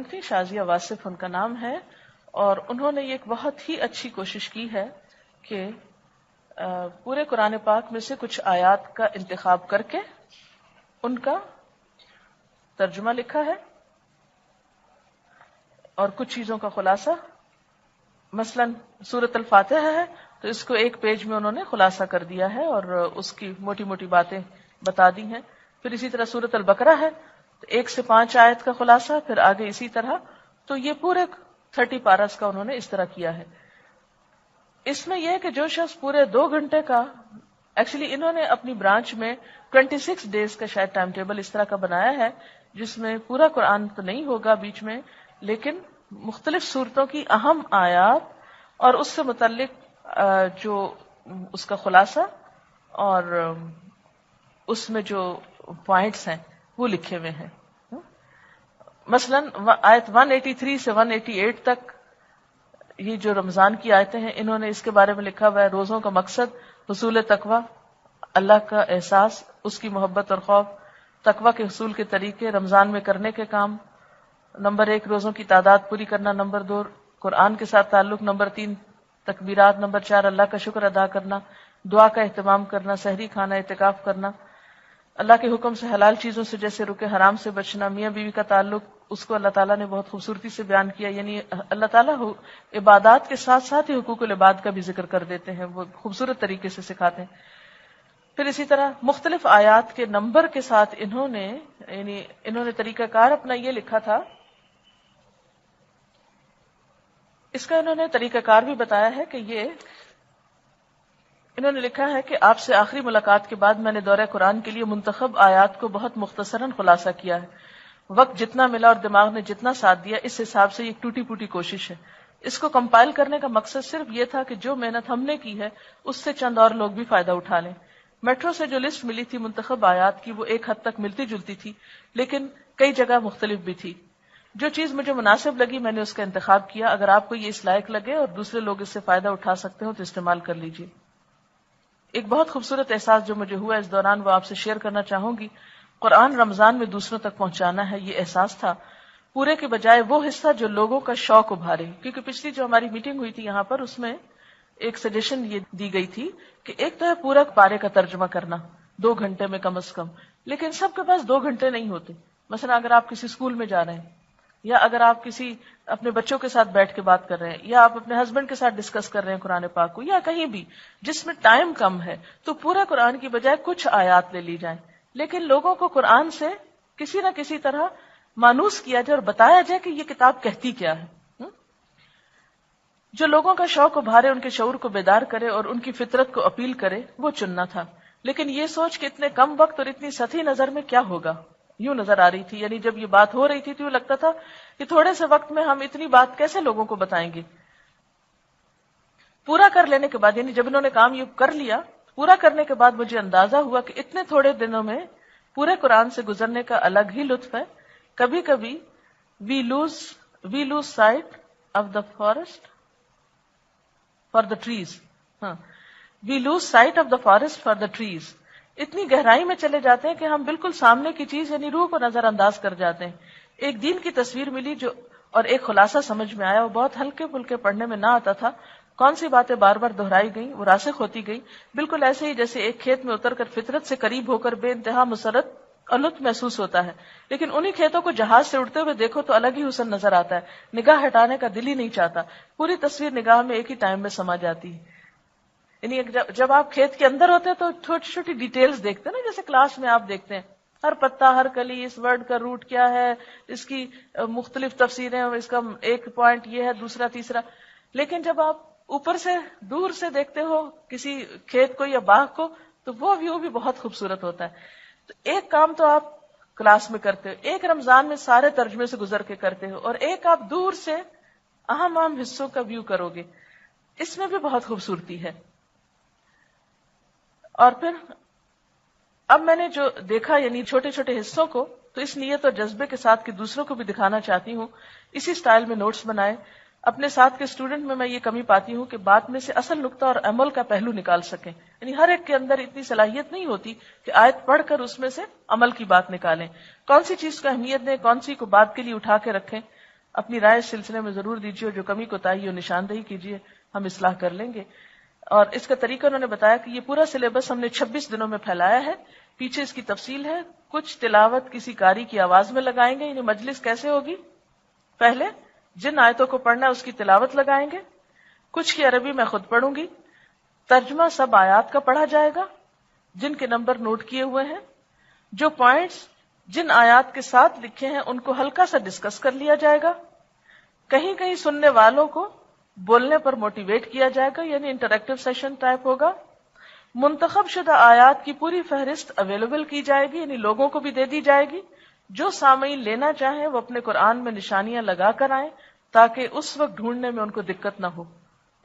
تھی شازیہ واصف ان کا نام ہے، اور انہوں نے یہ ایک بہت ہی اچھی کوشش کی ہے کہ پورے قرآن پاک میں سے کچھ آیات کا انتخاب کر کے ان کا ترجمہ لکھا ہے اور کچھ چیزوں کا خلاصہ. مثلا سورۃ الفاتحہ ہے تو اس کو ایک پیج میں انہوں نے خلاصہ کر دیا ہے اور اس کی موٹی موٹی باتیں بتا دی ہیں. پھر اسی طرح سورۃ البقرہ ہے تو 1 سے 5 آیت کا خلاصہ، پھر آگے اسی طرح. تو یہ پورے 30 پارس کا انہوں نے اس طرح کیا ہے. اس میں یہ ہے کہ جو شخص پورے 2 گھنٹے کا، ایکچولی انہوں نے اپنی برانچ میں 26 ڈیز کا شاید ٹائم ٹیبل اس طرح کا بنایا ہے جس میں پورا قرآن تو نہیں ہوگا بیچ میں، لیکن مختلف صورتوں کی اہم آیات اور اس سے متعلق جو اس کا خلاصہ اور اس میں جو پوائنٹس ہیں وہ لکھے ہوئے ہیں. مثلا آیت 183 سے 188 تک یہ جو رمضان کی آیتیں ہیں انہوں نے اس کے بارے میں لکھا ہوا ہے. روزوں کا مقصد حصول تقوی، اللہ کا احساس، اس کی محبت اور خوف، تقوی کے حصول کے طریقے، رمضان میں کرنے کے کام. نمبر 1 روزوں کی تعداد پوری کرنا. نمبر 2 قرآن کے ساتھ تعلق. نمبر 3 تکبیرات. نمبر 4 اللہ کا شکر ادا کرنا، دعا کا اہتمام کرنا، سحری کھانا، اعتکاف کرنا، اللہ کے حکم سے حلال چیزوں سے جیسے رکے حرام سے بچنا. میاں بیوی کا تعلق، اس کو اللہ تعالیٰ نے بہت خوبصورتی سے بیان کیا، یعنی اللہ تعالیٰ عبادات کے ساتھ ساتھ ہی حقوق العباد کا بھی ذکر کر دیتے ہیں، وہ خوبصورت طریقے سے سکھاتے ہیں. پھر اسی طرح مختلف آیات کے نمبر کے ساتھ انہوں نے طریقہ کار اپنا یہ لکھا تھا. اس کا انہوں نے طریقہ کار بھی بتایا ہے کہ یہ انہوں نے لکھا ہے کہ آپ سے آخری ملاقات کے بعد میں نے دورہ قرآن کے لیے منتخب آیات کو بہت مختصراً خلاصہ کیا ہے. وقت جتنا ملا اور دماغ نے جتنا ساتھ دیا اس حساب سے یہ ٹوٹی پوٹی کوشش ہے. اس کو کمپائل کرنے کا مقصد صرف یہ تھا کہ جو محنت ہم نے کی ہے اس سے چند اور لوگ بھی فائدہ اٹھا لیں. میٹرو سے جو لسٹ ملی تھی منتخب آیات کی وہ ایک حد تک ملتی جلتی تھی لیکن کئی جگہ مختلف بھی تھی. جو چیز مجھے مناسب لگی میں نے اس کا انتخاب کیا. اگر آپ کو یہ اس لائق لگے اور دوسرے لوگ اس سے فائدہ اٹھا سکتے ہوں تو استعمال کر لیجیے. ایک بہت خوبصورت احساس جو مجھے ہوا اس دوران وہ آپ سے شیئر کرنا چاہوں گی. قرآن رمضان میں دوسروں تک پہنچانا ہے، یہ احساس تھا پورے کے بجائے وہ حصہ جو لوگوں کا شوق ابھارے. کیونکہ پچھلی جو ہماری میٹنگ ہوئی تھی یہاں پر اس میں ایک سجیشن یہ دی گئی تھی کہ ایک تو ہے پورا پارے کا ترجمہ کرنا 2 گھنٹے میں کم از کم، لیکن سب کے پاس 2 گھنٹے نہیں ہوتے. مثلا اگر آپ کسی اسکول میں جا رہے ہیں یا اگر آپ کسی اپنے بچوں کے ساتھ بیٹھ کے بات کر رہے ہیں یا آپ اپنے ہسبینڈ کے ساتھ ڈسکس کر رہے ہیں قرآن پاک کو یا کہیں بھی جس میں ٹائم کم ہے تو پورا قرآن کی بجائے کچھ آیات لے لی جائیں. لیکن لوگوں کو قرآن سے کسی نہ کسی طرح مانوس کیا جائے اور بتایا جائے کہ یہ کتاب کہتی کیا ہے، جو لوگوں کا شوق ابھارے، ان کے شعور کو بیدار کرے اور ان کی فطرت کو اپیل کرے وہ چننا تھا. لیکن یہ سوچ کہ اتنے کم وقت اور اتنی سطحی نظر میں کیا ہوگا یوں نظر آ رہی تھی. یعنی جب یہ بات ہو رہی تھی تو لگتا تھا کہ تھوڑے سے وقت میں ہم اتنی بات کیسے لوگوں کو بتائیں گے. پورا کر لینے کے بعد، یعنی جب انہوں نے کام یہ کر لیا، پورا کرنے کے بعد مجھے اندازہ ہوا کہ اتنے تھوڑے دنوں میں پورے قرآن سے گزرنے کا الگ ہی لطف ہے. کبھی کبھی we lose sight of the forest for the trees. We lose sight of the forest for the trees. اتنی گہرائی میں چلے جاتے ہیں کہ ہم بالکل سامنے کی چیز یعنی روح کو نظر انداز کر جاتے ہیں. ایک دین کی تصویر ملی جو اور ایک خلاصہ سمجھ میں آیا. وہ بہت ہلکے پھلکے پڑھنے میں نہ آتا تھا. کون سی باتیں بار بار دہرائی گئیں وہ راسخ ہوتی گئی. بالکل ایسے ہی جیسے ایک کھیت میں اتر کر فطرت سے قریب ہو کر بے انتہا مسرت اور لطف محسوس ہوتا ہے، لیکن انہی کھیتوں کو جہاز سے اڑتے ہوئے دیکھو تو الگ ہی حسن نظر آتا ہے. نگاہ ہٹانے کا دل ہی نہیں چاہتا. پوری تصویر نگاہ میں ایک ہی ٹائم میں سما جاتی ہے. یعنی جب آپ کھیت کے اندر ہوتے ہیں تو چھوٹی چھوٹی ڈیٹیلز دیکھتے ہیں نا، جیسے کلاس میں آپ دیکھتے ہیں ہر پتا، ہر کلی، اس ورڈ کا روٹ کیا ہے، اس کی مختلف تفسیریں، اس کا ایک پوائنٹ یہ ہے، دوسرا تیسرا. لیکن جب آپ اوپر سے دور سے دیکھتے ہو کسی کھیت کو یا باغ کو تو وہ ویو بھی بہت خوبصورت ہوتا ہے. تو ایک کام تو آپ کلاس میں کرتے ہو، ایک رمضان میں سارے ترجمے سے گزر کے کرتے ہو، اور ایک آپ دور سے اہم اہم حصوں کا ویو کرو گے. اس میں بھی بہت خوبصورتی ہے. اور پھر اب میں نے جو دیکھا یعنی چھوٹے چھوٹے حصوں کو تو اس نیت اور جذبے کے ساتھ کہ دوسروں کو بھی دکھانا چاہتی ہوں اسی سٹائل میں نوٹس بنائے. اپنے ساتھ کے اسٹوڈنٹ میں یہ کمی پاتی ہوں کہ بات میں سے اصل نقطہ اور عمل کا پہلو نکال سکیں. یعنی ہر ایک کے اندر اتنی صلاحیت نہیں ہوتی کہ آیت پڑھ کر اس میں سے عمل کی بات نکالیں. کون سی چیز کو اہمیت دیں، کون سی کو بات کے لیے اٹھا کے رکھیں. اپنی رائے اس سلسلے میں ضرور دیجیے اور جو کمی کوتاہی اور نشاندہی کیجیے، ہم اصلاح کر لیں گے. اور اس کا طریقہ انہوں نے بتایا کہ یہ پورا سلیبس ہم نے 26 دنوں میں پھیلایا ہے. پیچھے اس کی تفصیل ہے. کچھ تلاوت کسی قاری کی آواز میں لگائیں گے، یعنی مجلس کیسے ہوگی، پہلے جن آیتوں کو پڑھنا ہے اس کی تلاوت لگائیں گے، کچھ کی عربی میں خود پڑھوں گی، ترجمہ سب آیات کا پڑھا جائے گا جن کے نمبر نوٹ کیے ہوئے ہیں، جو پوائنٹس جن آیات کے ساتھ لکھے ہیں ان کو ہلکا سا ڈسکس کر لیا جائے گا، کہیں کہیں سننے والوں کو بولنے پر موٹیویٹ کیا جائے گا، یعنی انٹریکٹیو سیشن ٹائپ ہوگا. منتخب شدہ آیات کی پوری فہرست اویلیبل کی جائے گی، یعنی لوگوں کو بھی دے دی جائے گی. جو سامعین لینا چاہیں وہ اپنے قرآن میں نشانیاں لگا کر آئیں تاکہ اس وقت ڈھونڈنے میں ان کو دقت نہ ہو.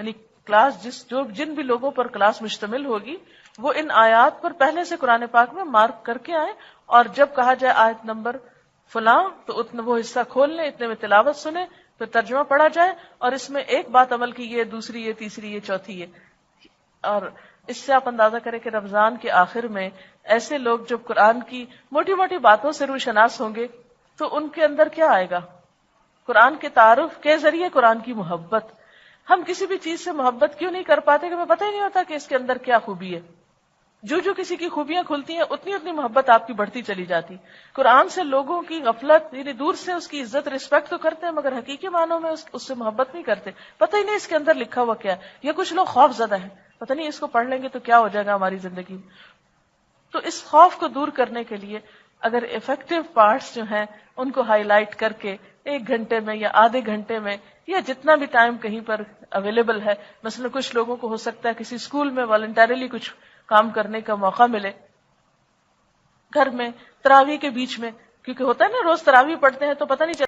یعنی کلاس جن بھی لوگوں پر کلاس مشتمل ہوگی وہ ان آیات پر پہلے سے قرآن پاک میں مارک کر کے آئیں، اور جب کہا جائے آیت نمبر فلاں تو اتنا وہ حصہ کھول لیں، اتنے میں تلاوت سنیں، پھر ترجمہ پڑھا جائے، اور اس میں ایک بات عمل کی، یہ دوسری، یہ تیسری، یہ چوتھی. اور اس سے آپ اندازہ کریں کہ رمضان کے آخر میں ایسے لوگ جب قرآن کی موٹی موٹی باتوں سے روشناس ہوں گے تو ان کے اندر کیا آئے گا؟ قرآن کے تعارف کے ذریعے قرآن کی محبت. ہم کسی بھی چیز سے محبت کیوں نہیں کر پاتے کہ ہمیں پتہ ہی نہیں ہوتا کہ اس کے اندر کیا خوبی ہے. جو کسی کی خوبیاں کھلتی ہیں اتنی اتنی محبت آپ کی بڑھتی چلی جاتی. قرآن سے لوگوں کی غفلت، یعنی دور سے اس کی عزت رسپیکٹ تو کرتے ہیں مگر حقیقی معنوں میں اس سے محبت نہیں کرتے. پتہ ہی نہیں اس کے اندر لکھا ہوا کیا ہے. یا کچھ لوگ خوف زدہ ہیں، پتہ نہیں اس کو پڑھ لیں گے تو کیا ہو جائے گا ہماری زندگی میں. تو اس خوف کو دور کرنے کے لیے اگر افیکٹو پارٹس جو ہیں ان کو ہائی لائٹ کر کے 1 گھنٹے میں یا آدھے گھنٹے میں یا جتنا بھی ٹائم کہیں پر اویلیبل ہے، مثلا کچھ لوگوں کو ہو سکتا ہے کسی اسکول میں والنٹریلی کچھ کام کرنے کا موقع ملے، گھر میں تراویح کے بیچ میں، کیونکہ ہوتا ہے نا روز تراویح پڑھتے ہیں تو پتہ نہیں چلتا